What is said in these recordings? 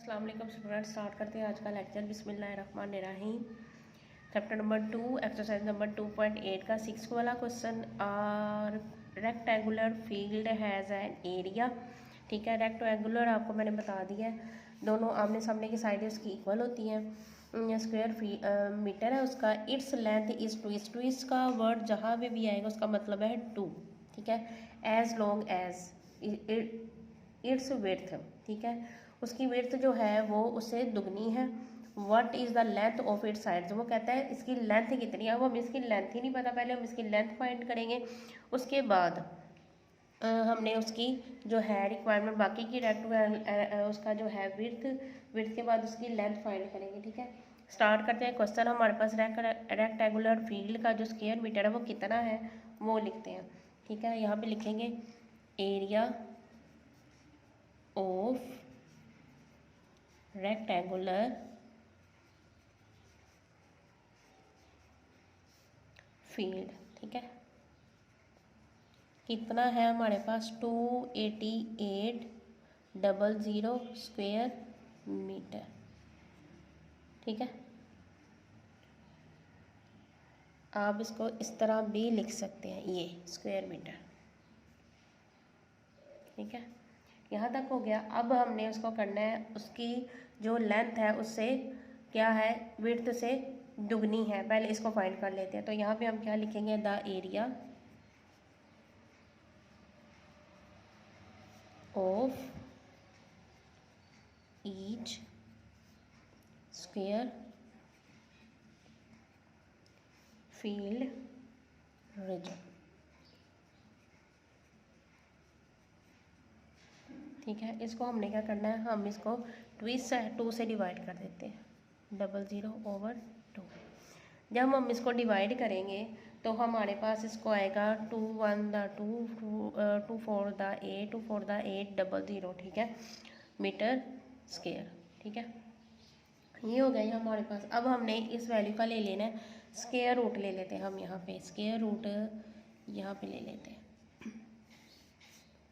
अस्सलाम वालेकुम student. Start करते हैं आज का लेक्चर। बिस्मिल्लाहिर्रहमानिर्रहीम। चैप्टर नंबर 2 एक्सरसाइज नंबर 2.8 का 6 वाला question. Are rectangular field has an area. ठीक है, रेक्टेंगुलर आपको मैंने बता दिया है, दोनों आमने सामने की साइडें उसकी इक्वल होती हैं। स्क्वायर मीटर है उसका। Its length is two. इस टू इसका वर्ड जहाँ पे भी आएगा उसका मतलब है टू। ठीक है, as long as its width. ठीक है, उसकी विड्थ जो है वो उससे दुगनी है। What is the length of its sides, वो कहता है इसकी लेंथ कितनी है। वो हमें इसकी लेंथ ही नहीं पता, पहले हम इसकी लेंथ फाइंड करेंगे, उसके बाद हमने उसकी जो है रिक्वायरमेंट बाकी की उसका जो है विड्थ के बाद उसकी लेंथ फाइंड करेंगे। ठीक है, स्टार्ट करते हैं क्वेश्चन। हमारे पास रेक्टेंगुलर फील्ड का जो स्क्वायर मीटर है वो कितना है वो लिखते हैं। ठीक है, यहाँ पे लिखेंगे एरिया ऑफ रेक्टेंगुलर फील्ड। ठीक है, कितना है हमारे पास 288,000 स्क्वायर मीटर। ठीक है, आप इसको इस तरह भी लिख सकते हैं, ये स्क्वायर मीटर। ठीक है, यहाँ तक हो गया। अब हमने उसको करना है, उसकी जो लेंथ है उससे क्या है, विड्थ से दुगनी है। पहले इसको फाइंड कर लेते हैं। तो यहाँ पे हम क्या लिखेंगे, the area of each square field region. ठीक है, इसको हमने क्या करना है, हम इसको टू से डिवाइड कर देते हैं, 00/2। जब हम इसको डिवाइड करेंगे तो हमारे पास इसको आएगा 2 1 द 2 2 4 द 8 2 4 द 8 00। ठीक है, मीटर स्क्वायर। ठीक है, ये हो गया हमारे पास। अब हमने इस वैल्यू का ले लेना है, स्क्वायर रूट ले लेते हैं हम। यहाँ पे स्क्वायर रूट यहाँ पे ले लेते हैं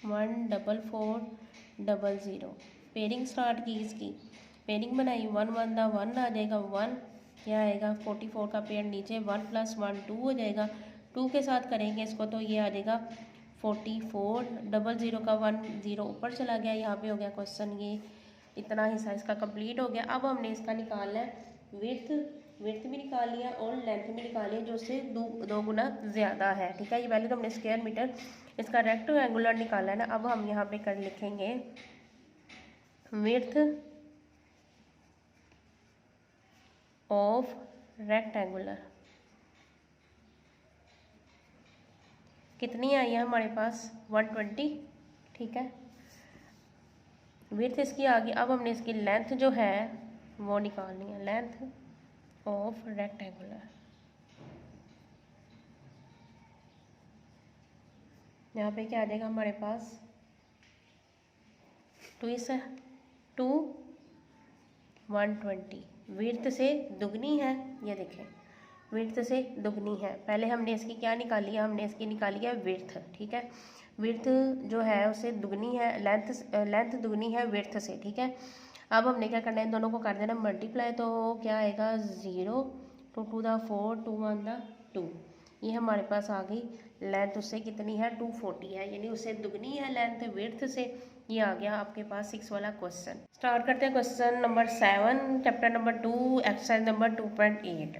14400। पेयरिंग स्टार्ट की, इसकी पेयरिंग बनाई, 1 1 द 1 आ जाएगा, 1 क्या आएगा 44 का पेयर नीचे, 1 + 1 2 हो जाएगा। 2 के साथ करेंगे इसको तो ये आ जाएगा 44। 00 का 1 0 ऊपर चला गया। यहाँ पे हो गया क्वेश्चन, ये इतना हिस्सा इसका कंप्लीट हो गया। अब हमने इसका निकालना है विड्थ भी निकाल लिया और लेंथ भी निकाल लिया, जो उससे दो गुना ज़्यादा है। ठीक है, ये पहले तो हमने स्क्वायर मीटर इसका रेक्टेंगुलर निकाला है ना। अब हम यहाँ पे कर लिखेंगे विड्थ ऑफ रेक्टेंगुलर कितनी आई है हमारे पास, 120। ठीक है, विड्थ इसकी आ गई। अब हमने इसकी लेंथ जो है वो निकालनी है, लेंथ ऑफ रेक्टेंगुलर। यहाँ पे क्या आ जाएगा हमारे पास, 120। विड्थ से दुगनी है, ये देखें विड्थ से दुगनी है। पहले हमने इसकी क्या निकाली है, हमने इसकी निकाली है विड्थ। ठीक है, विड्थ जो है उससे दुगनी है, लेंथ दुगनी है विड्थ से। ठीक है, अब हमने क्या करना है, दोनों को कर देना मल्टीप्लाई, तो क्या आएगा 0 2 2 द 4 2 1 द 2। ये हमारे पास आ गई लेंथ उससे कितनी है, 240 है, यानी उससे दुगनी है लेंथ विड्थ से। ये आ गया आपके पास 6 वाला क्वेश्चन। स्टार्ट करते हैं question number 7 chapter number 2 exercise number 2.8।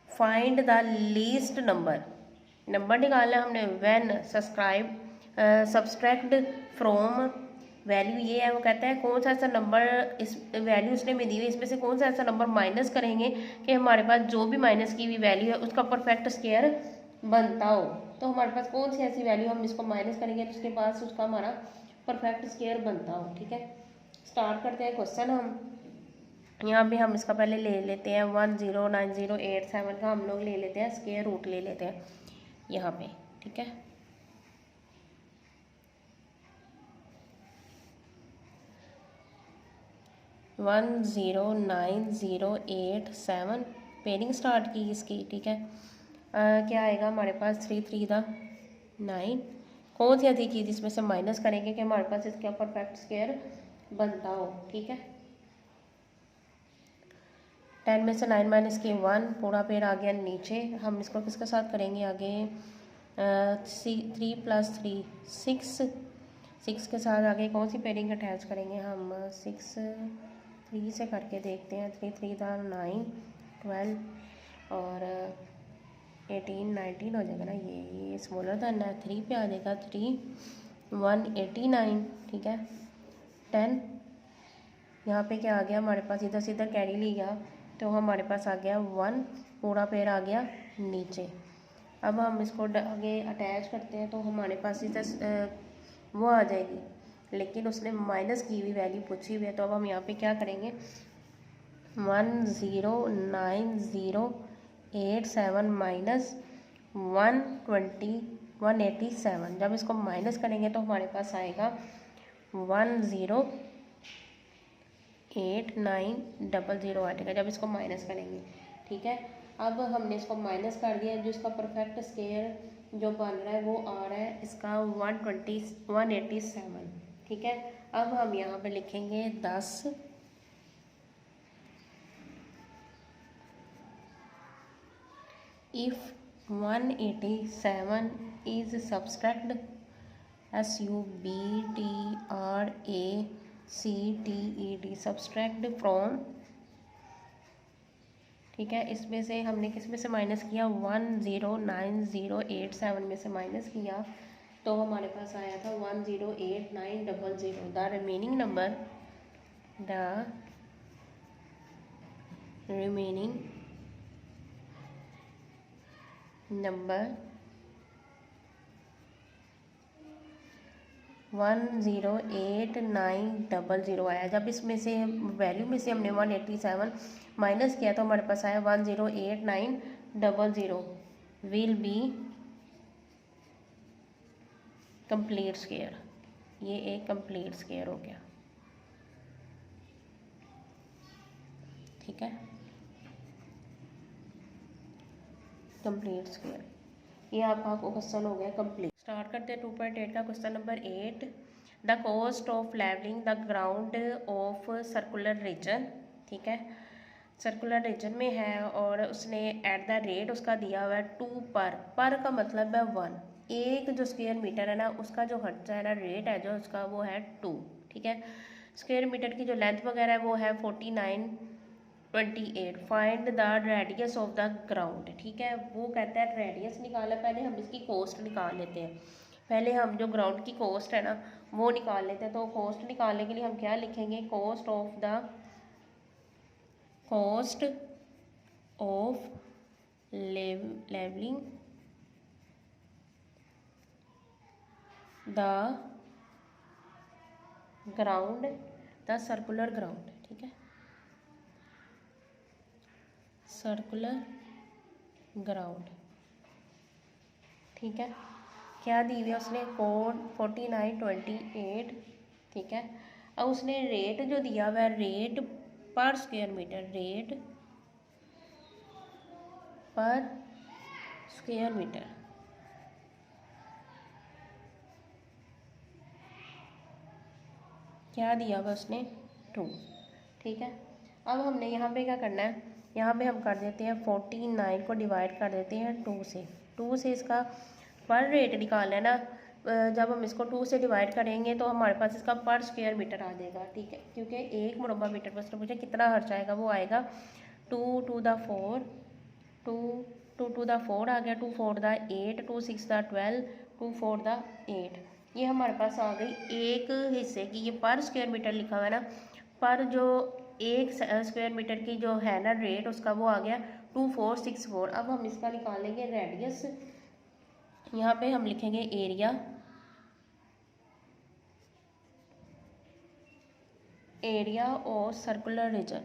Find the least number निकालना हमने। व्हेन सब्सट्रैक्ट फ्रॉम वैल्यू, ये है वो कहता है कौन सा ऐसा नंबर, इस वैल्यू उसने में दी हुई इसमें से कौन सा ऐसा नंबर माइनस करेंगे कि हमारे पास जो भी माइनस की हुई वैल्यू है उसका परफेक्ट स्क्वायर बनता हो। तो हमारे पास कौन सी ऐसी वैल्यू हम इसको माइनस करेंगे तो उसके पास उसका हमारा परफेक्ट स्क्वायर बनता हो। ठीक है, स्टार्ट करते हैं क्वेश्चन। हम यहाँ पे हम इसका पहले ले लेते हैं 109087 का हम लोग ले लेते हैं स्क्वायर रूट ले लेते हैं यहाँ पे। ठीक है, 109087 पेयरिंग स्टार्ट की इसकी। ठीक है, क्या आएगा हमारे पास 3 3 द 9। कौन सी चीज़ इसमें से माइनस करेंगे कि हमारे पास इसका परफेक्ट स्क्वायर बनता हो। ठीक है, 10 में से 9 माइनस के 1, पूरा पेड़ आ गया नीचे। हम इसको किसके साथ करेंगे आगे, 3 + 3 6, 6 के साथ आगे कौन सी पेयरिंग अटैच करेंगे हम, 6 3 से करके देखते हैं। 3 3 9 12 और 18 19 हो जाएगा ना, ये स्मॉलर देन है, 3 पे आ जाएगा 3 189, ठीक है। 10 यहाँ पे क्या आ गया हमारे पास, इधर से इधर कैरी लिया तो हमारे पास आ गया 1, पूरा पेड़ आ गया नीचे। अब हम इसको आगे अटैच करते हैं तो हमारे पास इधर वो आ जाएगी, लेकिन उसने माइनस की हुई वैल्यू पूछी हुई है। तो अब हम यहाँ पे क्या करेंगे, 109087 माइनस 187, जब इसको माइनस करेंगे तो हमारे पास आएगा 108900 आएगा जब इसको माइनस करेंगे, ठीक है। अब हमने इसको माइनस कर दिया, जो इसका परफेक्ट स्क्वायर जो बन रहा है वो आ रहा है इसका 187, ठीक है। अब हम यहाँ पे लिखेंगे 10 if 187 is subtracted subtracted subtract from, ठीक है। इसमें से हमने किस में से माइनस किया, 109087 में से माइनस किया तो हमारे पास आया था 108900। द रिमेनिंग नंबर 108900 आया। जब इसमें से वैल्यू में से हमने 187 माइनस किया तो हमारे पास आया 108900 विल बी कंप्लीट स्क्वायर। ये एक कंप्लीट स्क्वायर हो गया, ठीक है, कंप्लीट स्क्वायर। ये आपका क्वेश्चन हो गया कंप्लीट। स्टार्ट करते हैं 2.8 का question number 8। The cost of levelling the ground of circular region, ठीक है, सर्कुलर रीजन में है और उसने एट द रेट उसका दिया हुआ है 2 पर का मतलब है 1। एक जो स्क्वायर मीटर है ना उसका जो खर्चा है ना, रेट है जो उसका वो है 2, ठीक है। स्क्वायर मीटर की जो लेंथ वगैरह है वो है 4928। Find the radius of the ground, ठीक है। वो कहता है रेडियस निकाला, पहले हम इसकी कॉस्ट निकाल लेते हैं। पहले हम जो ग्राउंड की कॉस्ट है ना वो निकाल लेते हैं। तो कॉस्ट निकालने के लिए हम क्या लिखेंगे, cost of levelling the ground, the circular ground, ठीक है, सर्कुलर ग्राउंड, ठीक है। क्या दी हुई है उसने, कोड 4928, ठीक है। अब उसने रेट जो दिया हुआ है, रेट पर स्क्वायर मीटर, रेट पर स्क्वायर मीटर, क्या दिया हुआ उसने 2, ठीक है। अब हमने यहाँ पे क्या करना है, यहाँ पे हम कर देते हैं 49 को डिवाइड कर देते हैं 2 से। 2 से इसका पर रेट निकालना है ना, जब हम इसको 2 से डिवाइड करेंगे तो हमारे पास इसका पर स्क्वायर मीटर आ जाएगा, ठीक है। क्योंकि एक मुरब्बा मीटर पर उसने पूछा कितना खर्च आएगा, वो आएगा 2 to the 4 आ गया, 2 4 the 8, 2 6 the 12, 2 4 the 8। ये हमारे पास आ गई एक हिस्से की। ये पर स्क्वायर मीटर लिखा हुआ है ना, पर जो एक स्क्वायर मीटर की जो है ना रेट उसका वो आ गया 2464। अब हम इसका निकालेंगे रेडियस। यहाँ पे हम लिखेंगे एरिया और circular region,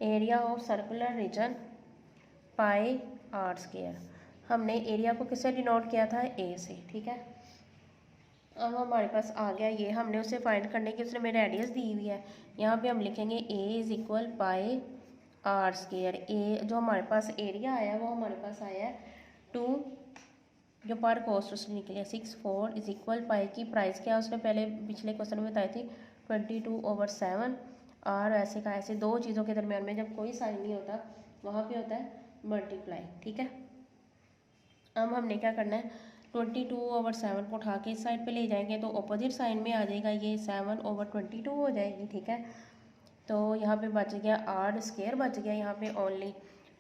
area of circular region pi r square. हमने एरिया को किससे डिनोट किया था, ए से, ठीक है। अब हमारे पास आ गया ये, हमने उसे फाइंड करने की उसने हमें रेडियस दी हुई है। यहाँ पे हम लिखेंगे A is equal pi r square. A जो हमारे पास एरिया आया वो हमारे पास आया है 2 जो पर कॉस्ट उसने निकली 6.4 इज इक्वल पाई की प्राइस क्या उसने पहले पिछले क्वेश्चन में बताई थी 22/7। और ऐसे का ऐसे दो चीज़ों के दरमियान में जब कोई साइन नहीं होता वहाँ पे होता है मल्टीप्लाई। ठीक है, अब हमने क्या करना है 22/7 को उठा के इस साइड पे ले जाएंगे तो अपोजिट साइन में आ जाएगा, ये 7/22 हो जाएगी। ठीक है, तो यहाँ पे बच गया आर स्क्वायर बच गया यहाँ पे ओनली।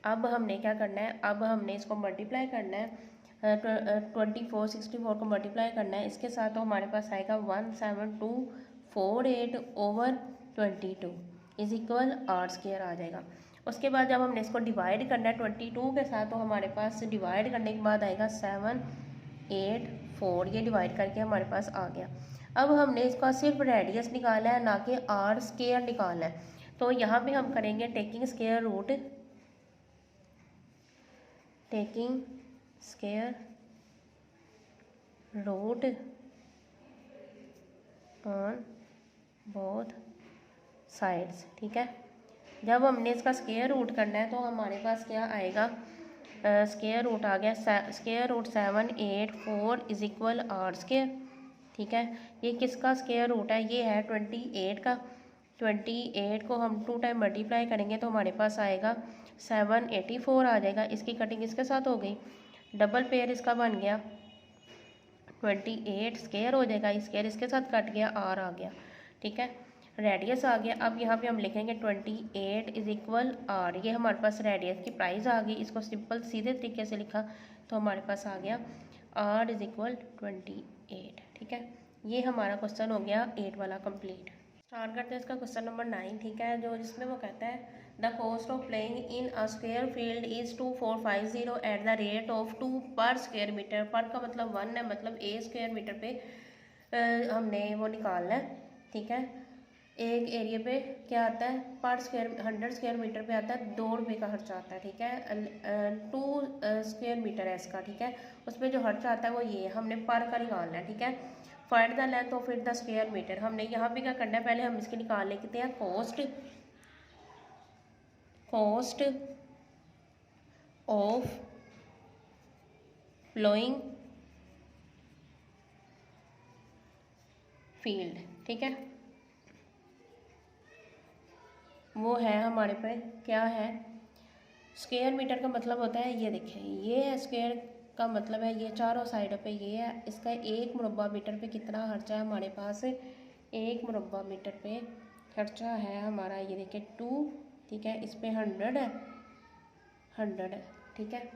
अब हमने क्या करना है, अब हमने इसको मल्टीप्लाई करना है 2464 को मल्टीप्लाई करना है इसके साथ, तो हमारे पास आएगा 17248/22 इज इक्वल आर स्क्वायर आ जाएगा। उसके बाद जब हमने इसको डिवाइड करना है 22 के साथ, तो हमारे पास डिवाइड करने के बाद आएगा 784, ये डिवाइड करके हमारे पास आ गया। अब हमने इसका सिर्फ रेडियस निकाला है ना कि आर स्क्वायर निकालना है, तो यहाँ पे हम करेंगे taking square root on both sides. ठीक है, जब हमने इसका स्क्वायर रूट करना है तो हमारे पास क्या आएगा, स्क्वायर रूट आ गया square root 784 is equal r square. ठीक है, ये किसका स्क्वायर रूट है, ये है 28 का। 28 को हम 2 टाइम मल्टीप्लाई करेंगे तो हमारे पास आएगा 784 आ जाएगा। इसकी कटिंग इसके साथ हो गई, डबल पेयर इसका बन गया 28 स्क्वायर हो जाएगा, स्क्वायर इसके साथ कट गया, आर आ गया। ठीक है, रेडियस आ गया। अब यहाँ पे हम लिखेंगे 28 इज इक्वल आर, ये हमारे पास रेडियस की प्राइस आ गई। इसको सिंपल सीधे तरीके से लिखा तो हमारे पास आ गया आर इज इक्वल 28। ठीक है, ये हमारा क्वेश्चन हो गया 8 वाला कंप्लीट। स्टार्ट करते हैं इसका क्वेश्चन नंबर 9। ठीक है, जो जिसमें वो कहता है the cost of playing in a square field is 2450 at the rate of 2 पर स्क्वायर मीटर। पर का मतलब 1 है, मतलब ए स्क्वायर मीटर पे हमने वो निकालना है। ठीक है, एक एरिया पे क्या आता है पर स्क्वायर 100 स्क्वायर मीटर पे आता है 2 रुपये का खर्चा आता है। ठीक है, 2 स्क्वायर मीटर है इसका। ठीक है, उसमें जो खर्चा आता है वो ये हमने पर का निकालना है। ठीक है, find the length of it the square metre. हमने यहाँ पे क्या करना है, पहले हम इसकी निकाल लेते हैं कॉस्ट ऑफ फ्लोइंग फील्ड। ठीक है, वो है हमारे पे क्या है, स्क्वायर मीटर का मतलब होता है ये देखें, ये है स्क्वायर का मतलब है ये चारों साइडों पे ये है। इसका 1 मुरब्बा मीटर पे कितना खर्चा है हमारे पास, 1 मुरब्बा मीटर पे खर्चा है हमारा ये देखिए 2। ठीक है, इस पे 100 है 100 है। ठीक है,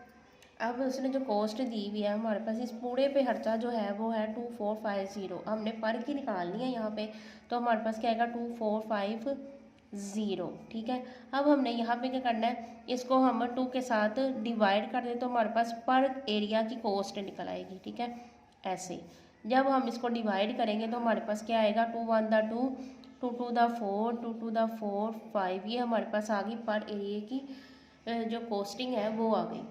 अब उसने जो कॉस्ट दी हुई है हमारे पास इस पूरे पे खर्चा जो है वो है 2450। हमने पर की निकालनी है यहाँ पे, तो हमारे पास क्या आएगा 2450। ठीक है, अब हमने यहाँ पे क्या करना है, इसको हम 2 के साथ डिवाइड कर दें तो हमारे पास पर एरिया की कॉस्ट निकल आएगी। ठीक है, ऐसे जब हम इसको डिवाइड करेंगे तो हमारे पास क्या आएगा 2 1 द 2 2 2 द 4 2 2 द 4 5, ये हमारे पास आ गई पर एरिया की जो कॉस्टिंग है वो आ गई।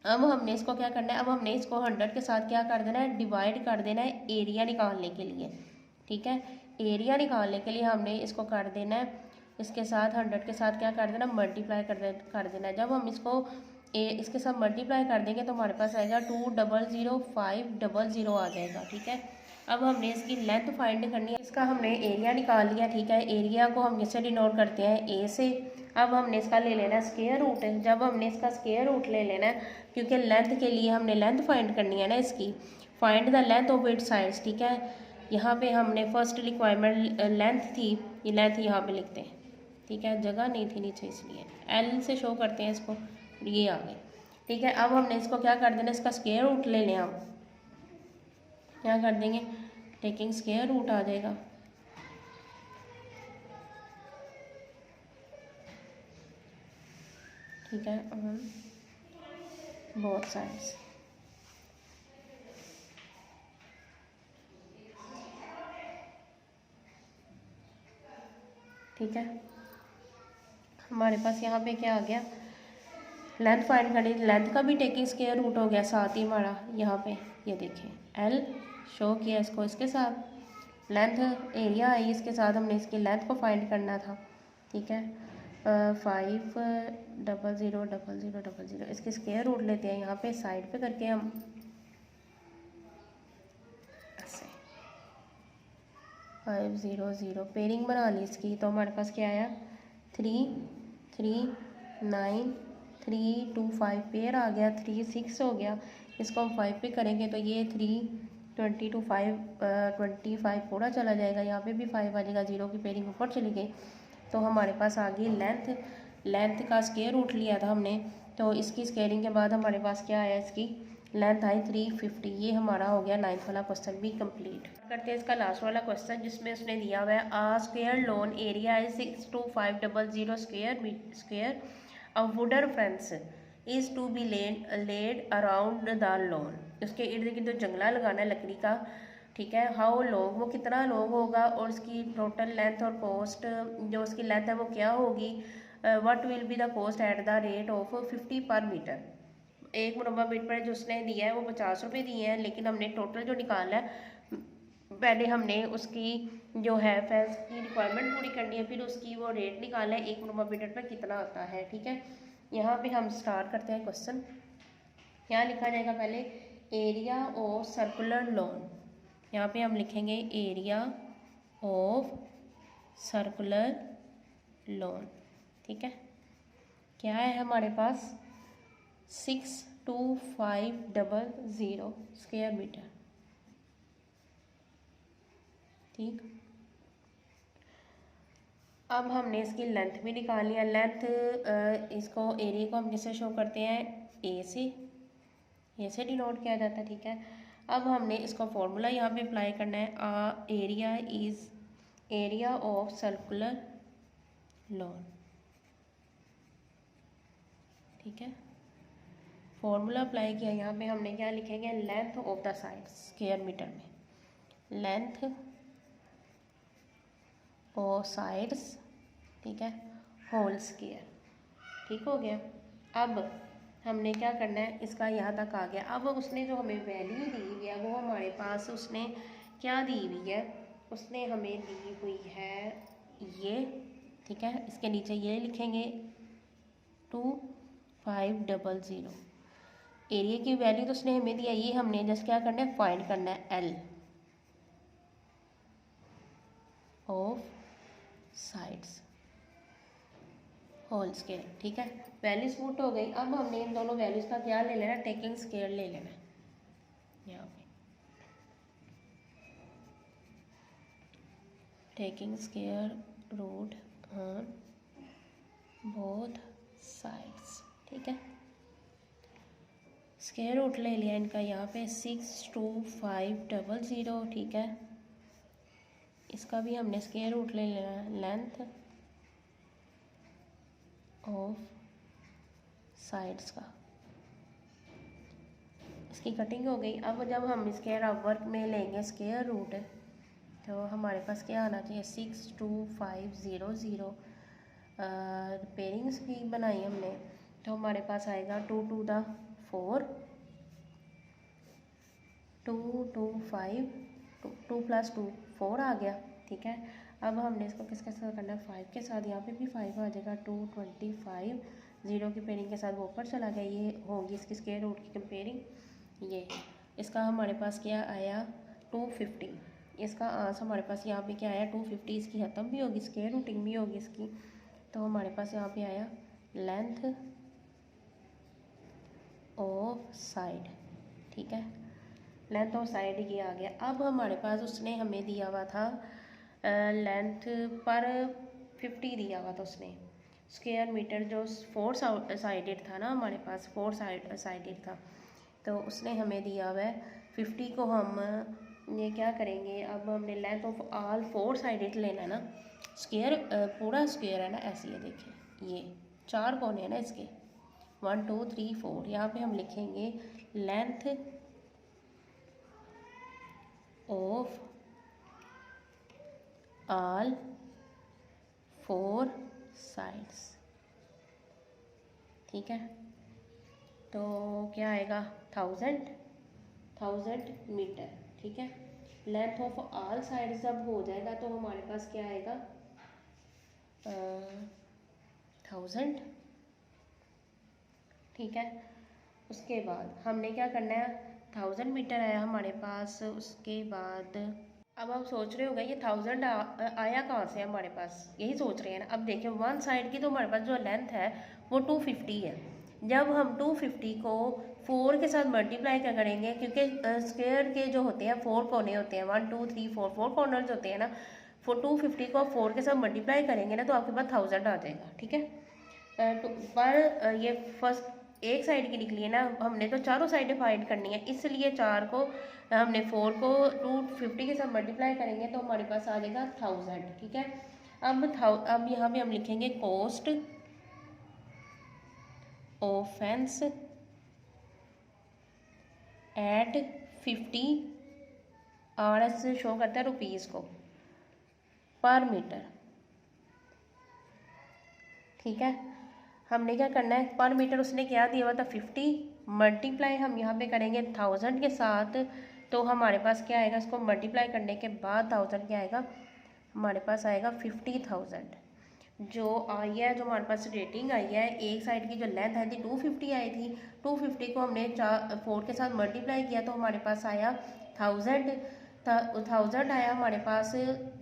अब हमने इसको क्या करना है, अब हमने इसको 100 के साथ क्या कर देना है, डिवाइड कर देना है एरिया निकालने के लिए। ठीक है, एरिया निकालने के लिए हमने इसको कर देना है इसके साथ 100 के साथ क्या कर देना, मल्टीप्लाई कर देना है। जब हम इसको इसके साथ मल्टीप्लाई कर देंगे तो हमारे पास आएगा 200500 आ जाएगा। ठीक है, अब हमने इसकी लेंथ फाइंड करनी है, इसका हमने एरिया निकाल लिया। ठीक है, एरिया को हम इससे डिनोट करते हैं ए से। अब हमने इसका ले लेना है स्क्वायर रूट। जब हमने इसका स्क्वायर रूट ले लेना है, क्योंकि लेंथ के लिए हमने लेंथ फाइंड करनी है ना इसकी, find the length of it sides. ठीक है, यहाँ पे हमने फर्स्ट रिक्वायरमेंट लेंथ थी, ये लेंथ यहाँ पे लिखते हैं। ठीक है, जगह नहीं थी नीचे इसलिए एल से शो करते हैं इसको, ये आ गए। ठीक है, अब हमने इसको क्या कर देना, इसका स्क्वायर रूट ले लें। हम क्या कर देंगे, टेकिंग स्क्वायर रूट आ जाएगा। ठीक है, ऑन बोथ साइड्स। ठीक है, हमारे पास यहाँ पे क्या आ गया, लेंथ फाइंड करनी, लेंथ का भी टेकिंग स्क्वायर रूट हो गया, साथ ही हमारा यहाँ पे ये देखें एल शो किया इसको, इसके साथ लेंथ एरिया आई, इसके साथ हमने इसकी लेंथ को फाइंड करना था। ठीक है, 5000000, इसके स्क्वायर रूट लेते हैं यहाँ पे साइड पे करके हम 500 पेयरिंग बना ली इसकी, तो हमारे पास क्या आया 3 3 9 3 2 5 पेयर आ गया, 3 6 हो गया। इसको हम 5 पे करेंगे तो ये 3 20 टू 5 25 पूरा चला जाएगा, यहाँ पे भी 5 आ जाएगा, 0 की पेयरिंग ऊपर चली गई। तो हमारे पास आ गई लेंथ का स्क्वायर रूट लिया था हमने, तो इसकी स्क्वायरिंग के बाद हमारे पास क्या आया, इसकी लेंथ आई 350। ये हमारा हो गया 9th वाला क्वेश्चन भी कंप्लीट। करते हैं इसका लास्ट वाला क्वेश्चन, जिसमें उसने दिया हुआ है a square lawn area is 62500 square a wooden fence is to be laid around the lawn. उसके इर्द गिर्द जो जंगला लगाना है लकड़ी का, ठीक है। हाउ लॉन्ग, वो कितना लॉन्ग होगा, और उसकी टोटल लेंथ और कॉस्ट, जो उसकी लेंथ है वो क्या होगी। What will be the cost at the rate of 50 पर मीटर। 1 मुरबा मीटर जो उसने दिया है वो 50 रुपये दिए हैं, लेकिन हमने टोटल जो निकाला है पहले हमने उसकी जो है फेंस की रिक्वायरमेंट पूरी करनी है, फिर उसकी वो रेट निकाला है 1 मुरबा मीटर पर कितना आता है, ठीक है। यहाँ पे हम स्टार्ट करते हैं क्वेश्चन। यहाँ लिखा जाएगा पहले एरिया ऑफ सर्कुलर लॉन। यहाँ पे हम लिखेंगे एरिया ऑफ सर्कुलर लॉन, ठीक है। क्या है हमारे पास 62500 स्क्वायर मीटर, ठीक। अब हमने इसकी लेंथ भी निकाल लिया। लेंथ इसको एरिया को हम किससे शो करते हैं, ए से डिनोट किया जाता है, ठीक है। अब हमने इसका फॉर्मूला यहाँ पे अप्लाई करना है। Area is area of circular lawn, ठीक है। फॉर्मूला अप्लाई किया, यहाँ पे हमने क्या लिखेंगे, length of the side square metre में, लेंथ और साइड्स, ठीक है, होल स्क्वायर, ठीक हो गया। अब हमने क्या करना है, इसका यहाँ तक आ गया। अब उसने जो हमें वैल्यू दी हुई है वो हमारे पास उसने क्या दी हुई है, उसने हमें दी हुई है ये, ठीक है। इसके नीचे ये लिखेंगे 2500। एरिया की वैल्यू तो उसने हमें दिया, ये हमने जस्ट क्या करना है, फाइंड करना है L of sides whole square, ठीक है। वैल्यूज पुट हो गई। अब हमने इन दोनों वैल्यूज का क्या ले लेना, टेकिंग स्क्वायर ले लेना है। यहाँ पे taking square root on both sides, ठीक है। स्क्वायर रूट ले लिया इनका यहाँ पे 62500, ठीक है। इसका भी हमने स्क्वायर रूट ले लेना है, लेंथ ऑफ साइड्स का। इसकी कटिंग हो गई। अब जब हम स्क्वायर ऑफ वर्क में लेंगे स्क्वायर रूट, तो हमारे पास क्या आना चाहिए 62500। पेयरिंग्स भी बनाई हमने, तो हमारे पास आएगा 2 टू द 4, 2 2 5 2 + 2 4 आ गया, ठीक है। अब हमने इसको किसके साथ करना है, 5 के साथ। यहाँ पे भी 5 आ जाएगा, 225, 0 की पेयरिंग के साथ वो ऊपर चला गया। ये होगी इसकी स्क्वायर रूट की कंपेयरिंग। ये इसका हमारे पास क्या आया 250। इसका आंसर हमारे पास यहाँ पे क्या आया 250। इसकी खत्म भी होगी, स्क्वायर रूटिंग भी होगी इसकी। तो हमारे पास यहाँ पे आया लेंथ ऑफ साइड, ठीक है। लेंथ ऑफ साइड ये आ गया। अब हमारे पास उसने हमें दिया हुआ था लेंथ पर 50 दिया हुआ था उसने स्क्वायर मीटर, जो 4 साइडेड था ना, हमारे पास 4 साइडेड था। तो उसने हमें दिया हुआ है 50 को हम ये क्या करेंगे, अब हमने लेंथ ऑफ ऑल 4 साइडेड लेना है ना। स्क्वायर पूरा स्क्वायर है ना, ऐसे ये देखिए, ये 4 कोने हैं ना इसके, 1 2 3 4। यहाँ पे हम लिखेंगे लेंथ ऑफ ऑल 4 साइड्स, ठीक है। तो क्या आएगा 1000 मीटर, ठीक है। लेंथ ऑफ ऑल साइड्स जब हो जाएगा तो हमारे पास क्या आएगा 1000, ठीक है। उसके बाद हमने क्या करना है, 1000 मीटर आया हमारे पास। उसके बाद अब आप सोच रहे होंगे ये 1000 आया कहाँ से हमारे पास, यही सोच रहे हैं ना। अब देखिए वन साइड की तो हमारे पास जो लेंथ है वो 250 है। जब हम 250 को 4 के साथ मल्टीप्लाई क्या करेंगे, क्योंकि स्क्वायर के जो होते हैं 4 कोने होते हैं, 1 2 3 4 4 कॉर्नर्स होते हैं ना। 250 को आप 4 के साथ मल्टीप्लाई करेंगे ना तो आपके पास 1000 आ जाएगा, ठीक है। पर ये फर्स्ट एक साइड की निकली है ना, हमने तो चारों साइडें फाइंड करनी है, इसलिए 4 को हमने 4 को 250 के साथ मल्टीप्लाई करेंगे तो हमारे पास आ जाएगा 1000, ठीक है। अब यहाँ पे हम लिखेंगे कॉस्ट ऑफ फेंस एट 50, और ऐसे शो करता है रुपीज़ को पर मीटर, ठीक है। हमने क्या करना है, पर मीटर उसने क्या दिया हुआ था 50, मल्टीप्लाई हम यहाँ पे करेंगे 1000 के साथ, तो हमारे पास क्या आएगा, इसको मल्टीप्लाई करने के बाद 1000 क्या आएगा, हमारे पास आएगा 50,000। जो आई है, जो हमारे पास रेटिंग आई है, एक साइड की जो लेंथ आई थी 250 आई थी, 250 को हमने 4 के साथ मल्टीप्लाई किया तो हमारे पास आया 1000 आया हमारे पास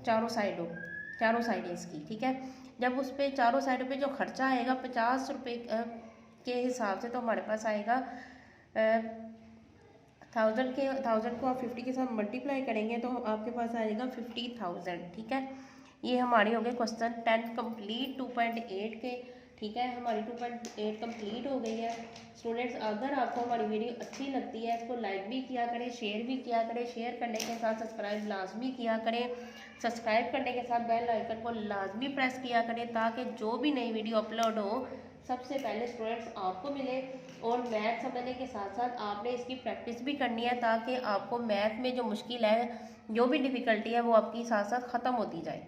चारों साइडें इसकी, ठीक है। जब उस पर चारों साइडों पे जो खर्चा आएगा 50 रुपये के हिसाब से, तो हमारे पास आएगा 1000 को आप 50 के साथ मल्टीप्लाई करेंगे तो आपके पास आएगा 50,000, ठीक है। ये हमारी हो गई क्वेश्चन 10 कंप्लीट 2.8 के, ठीक है। हमारी 2.8 कंप्लीट हो गई है। स्टूडेंट्स, अगर आपको हमारी वीडियो अच्छी लगती है इसको लाइक भी किया करें, शेयर भी किया करें, शेयर करने के साथ सब्सक्राइब लाजमी किया करें, सब्सक्राइब करने के साथ बेल आइकन को लाजमी प्रेस किया करें ताकि जो भी नई वीडियो अपलोड हो सबसे पहले स्टूडेंट्स आपको मिले। और मैथ समझने के साथ साथ आपने इसकी प्रैक्टिस भी करनी है ताकि आपको मैथ में जो मुश्किल है, जो भी डिफ़िकल्टी है वो आपकी साथ साथ ख़त्म होती जाए।